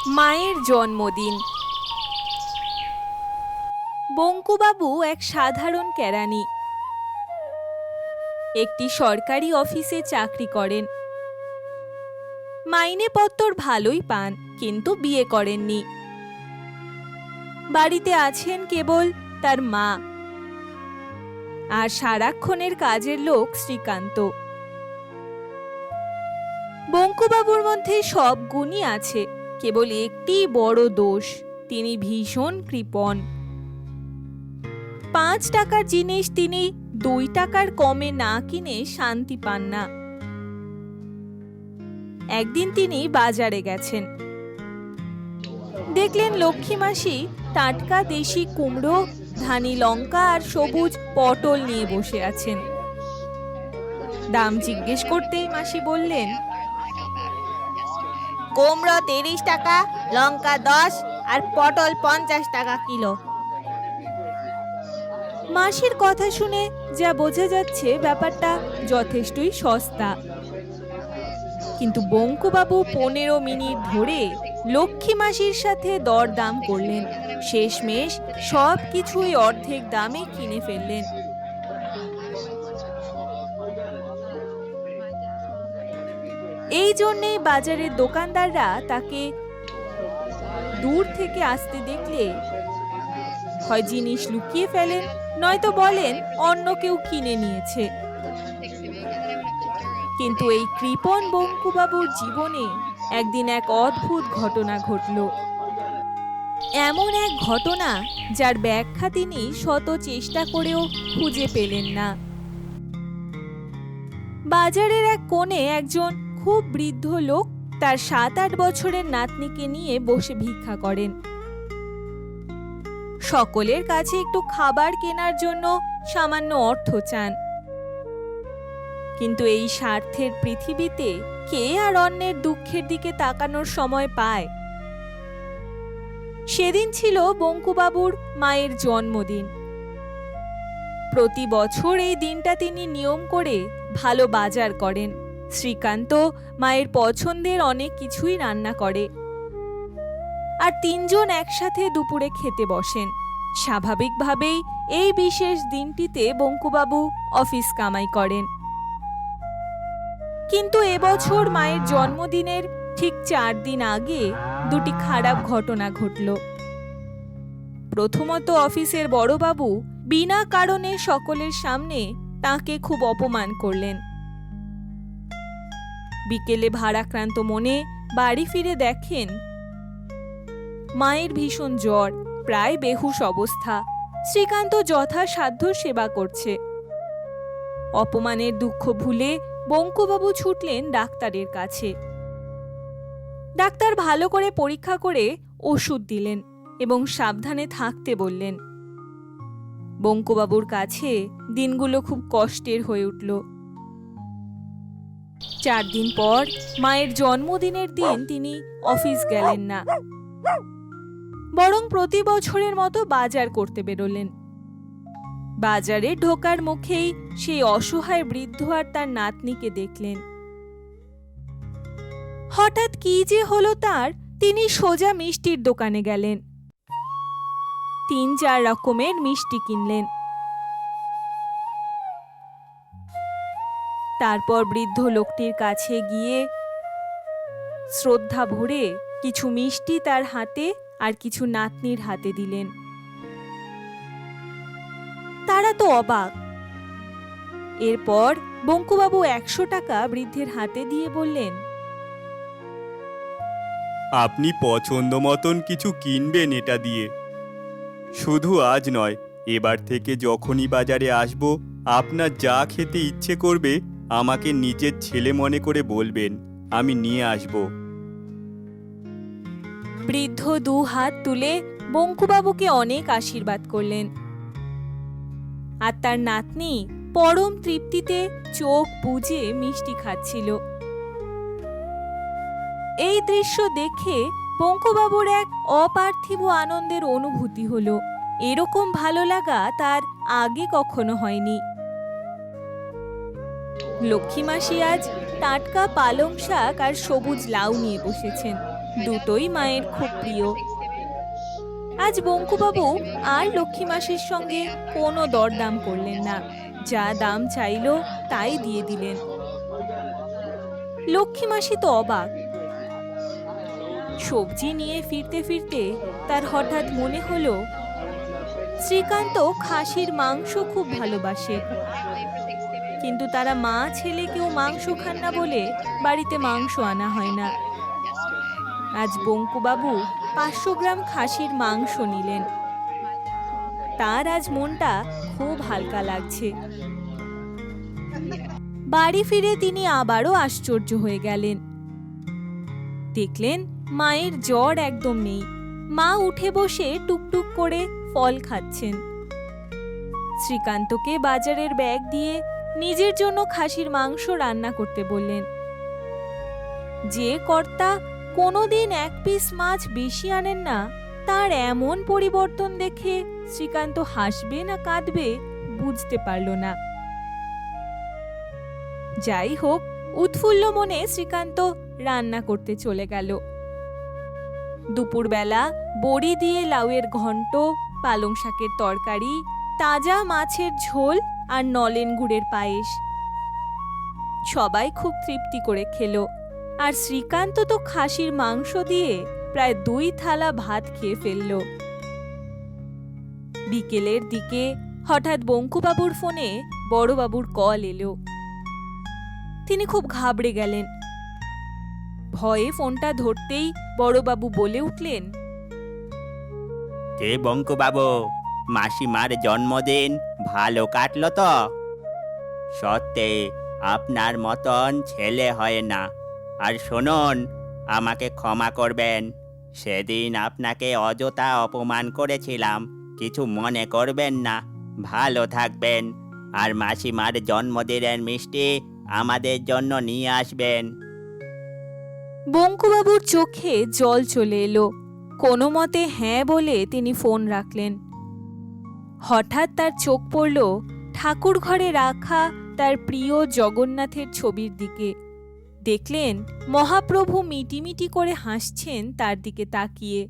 মায়ের জন্মদিন। বঙ্কুবাবু এক সাধারণ কেরানি, একটি সরকারি অফিসে চাকরি করেন। মাইনেপত্তর ভালোই পান, কিন্তু বিয়ে করেননি। বাড়িতে আছেন কেবল তার মা আর সারাক্ষণের কাজের লোক শ্রীকান্ত। বঙ্কুবাবুর মধ্যে সব গুণই আছে, কেবল একটি বড় দোষ, তিনি ভীষণ কৃপণ। 5 টাকার জিনিস তিনি 2 টাকার কমে না কিনে শান্তি পান না। একদিন তিনি বাজারে গেছেন, দেখলেন লক্ষ্মী মাসি টাটকা দেশি কুমড়ো, ধানি লঙ্কা আর সবুজ পটল নিয়ে বসে আছেন। দাম জিজ্ঞেস করতেই মাসি বললেন, কুমড়ো 30 টাকা, লঙ্কা 10 আর পটল 50 টাকা কিলো। মাসির কথা শুনে যা বোঝা যাচ্ছে ব্যাপারটা যথেষ্টই সস্তা। কিন্তু বঙ্কুবাবু 15 মিনিট ধরে লক্ষ্মী মাসির সাথে দরদাম করলেন, শেষমেশ সব কিছুই অর্ধেক দামে কিনে ফেললেন। এই জন্যেই বাজারের দোকানদাররা তাকে দূর থেকে আসতে দেখলে হয় জিনিস লুকিয়ে ফেলেন, নয়তো বলেন অন্য কেউ কিনে নিয়েছে। কিন্তু এই কৃপণ বঙ্কুবাবুর জীবনে একদিন এক অদ্ভুত ঘটনা ঘটল। এমন এক ঘটনা যার ব্যাখ্যা তিনি শত চেষ্টা করেও খুঁজে পেলেন না। বাজারের এক কোণে একজন খুব বৃদ্ধ লোক তার 7-8 বছরের নাতনিকে নিয়ে বসে ভিক্ষা করেন। সকলের কাছে একটু খাবার কেনার জন্য সামান্য অর্থ চান। কিন্তু এই স্বার্থের পৃথিবীতে কে আর অন্যের দুঃখের দিকে তাকানোর সময় পায়? সেদিন ছিল বঙ্কুবাবুর মায়ের জন্মদিন। প্রতি বছর এই দিনটা তিনি নিয়ম করে ভালো বাজার করেন। শ্রীকান্ত মায়ের পছন্দের অনেক কিছুই রান্না করে, আর 3 জন একসাথে দুপুরে খেতে বসেন। স্বাভাবিকভাবেই এই বিশেষ দিনটিতে বঙ্কুবাবু অফিস কামাই করেন। কিন্তু এবছর মায়ের জন্মদিনের ঠিক 4 দিন আগে দুটি খারাপ ঘটনা ঘটল। প্রথমত, অফিসের বড়বাবু বিনা কারণে সকলের সামনে তাকে খুব অপমান করলেন। বিকেলে ভারাক্রান্ত মনে বাড়ি ফিরে দেখেন মায়ের ভীষণ জ্বর, প্রায় বেহুশ অবস্থা। শ্রীকান্ত যথাসাধ্য সেবা করছে। অপমানের দুঃখ ভুলে বঙ্কুবাবু ছুটলেন ডাক্তারের কাছে। ডাক্তার ভালো করে পরীক্ষা করে ওষুধ দিলেন এবং সাবধানে থাকতে বললেন। বঙ্কুবাবুর কাছে দিনগুলো খুব কষ্টের হয়ে উঠল। 4 দিন পর মায়ের জন্মদিনের দিন তিনি অফিস গেলেন না, বরং প্রতি বছরের মতো বাজার করতে বেরোলেন। বাজারে ঢোকার মুখেই সেই অসহায় বৃদ্ধ আর তার নাতনিকে দেখলেন। হঠাৎ কি যে হলো তার, তিনি সোজা মিষ্টির দোকানে গেলেন। 3-4 রকমের মিষ্টি কিনলেন। তারপর বৃদ্ধ লোকটির কাছে গিয়ে শ্রদ্ধা ভরে কিছু মিষ্টি তার হাতে আর কিছু নাতনির হাতে দিলেন। তারা তো অবাক। এরপর বঙ্কুবাবু 100 টাকা বৃদ্ধের হাতে দিয়ে বললেন, আপনি পছন্দ মতন কিছু কিনবেন এটা দিয়ে। শুধু আজ নয়, এবার থেকে যখনই বাজারে আসব, আপনার যা খেতে ইচ্ছে করবে আমাকে নিজের ছেলে মনে করে বলবেন, আমি নিয়ে আসব। বৃদ্ধ 2 হাত তুলে বঙ্কুবাবুকে অনেক আশীর্বাদ করলেন। আর তার নাতনি পরম তৃপ্তিতে চোখ বুজে মিষ্টি খাচ্ছিল। এই দৃশ্য দেখে বঙ্কুবাবুর এক অপার্থিব আনন্দের অনুভূতি হলো। এরকম ভালো লাগা তার আগে কখনো হয়নি। লক্ষ্মী মাসি আজ টাটকা পালং শাক আর সবুজ লাউ নিয়ে বসেছেন। দুটোই মায়ের খুব প্রিয়। আজ বঙ্কুবাবু আর লক্ষ্মী মাসির সঙ্গে কোনো দরদাম করলেন না, যা দাম চাইলো তাই দিয়ে দিলেন। লক্ষ্মী মাসি তো অবাক। সবজি নিয়ে ফিরতে ফিরতে তার হঠাৎ মনে হলো শ্রীকান্ত খাসির মাংস খুব ভালোবাসে, কিন্তু তারা মা ছেলে কেউ মাংস খান না বলে বাড়িতে মাংস আনা হয় না। আজ বঙ্কুবাবু 500 গ্রাম খাসির মাংস নিলেন। তার আজ মনটা খুব হালকা লাগছে। বাড়ি ফিরে তিনি আবারও আশ্চর্য হয়ে গেলেন। দেখলেন মায়ের জ্বর একদম নেই। মা উঠে বসে টুকটুক করে ফল খাচ্ছেন। শ্রীকান্তকে বাজারের ব্যাগ দিয়ে নিজের জন্য খাসির মাংস রান্না করতে বললেন। যে কর্তা কোনোদিন 1 পিস মাছ বেশি আনেন না, তার এমন পরিবর্তন দেখে শ্রীকান্ত হাসবে না কাঁদবে বুঝতে পারল না। যাই হোক, উৎফুল্ল মনে শ্রীকান্ত রান্না করতে চলে গেল। দুপুরবেলা বড়ি দিয়ে লাউয়ের ঘন্ট, পালং শাকের তরকারি, তাজা মাছের ঝোল আর নলেন গুড়ের পায়েস। সবাই খুব তৃপ্তি করে খেলো, আর শ্রীকান্ত তো খাসির মাংস দিয়ে প্রায় 2 থালা ভাত খেয়ে ফেলল। বিকেলের দিকে হঠাৎ বঙ্কুবাবুর ফোনে বড়বাবুর কল এলো। তিনি খুব ঘাবড়ে গেলেন। ভয়ে ফোনটা ধরতেই বড়বাবু বলে উঠলেন, কে বঙ্কুবাবু? মাসিমার জন্মদিন ভালো কাটলো তো? সত্যি আপনার মতন ছেলে হয় না। আর শুনুন, আমাকে ক্ষমা করবেন, সেদিন আপনাকে অযথা অপমান করেছিলাম, কিছু মনে করবেন না। ভালো থাকবেন, আর মাসিমার জন্মদিনের মিষ্টি আমাদের জন্য নিয়ে আসবেন। বঙ্কুবাবুর চোখে জল চলে এলো। কোনো মতে হ্যাঁ বলে তিনি ফোন রাখলেন। হঠাৎ তার চোখ পড়ল ঠাকুর ঘরে রাখা তার প্রিয় জগন্নাথের ছবির দিকে। দেখলেন মহাপ্রভু মিটিমিটি করে হাসছেন তার দিকে তাকিয়ে।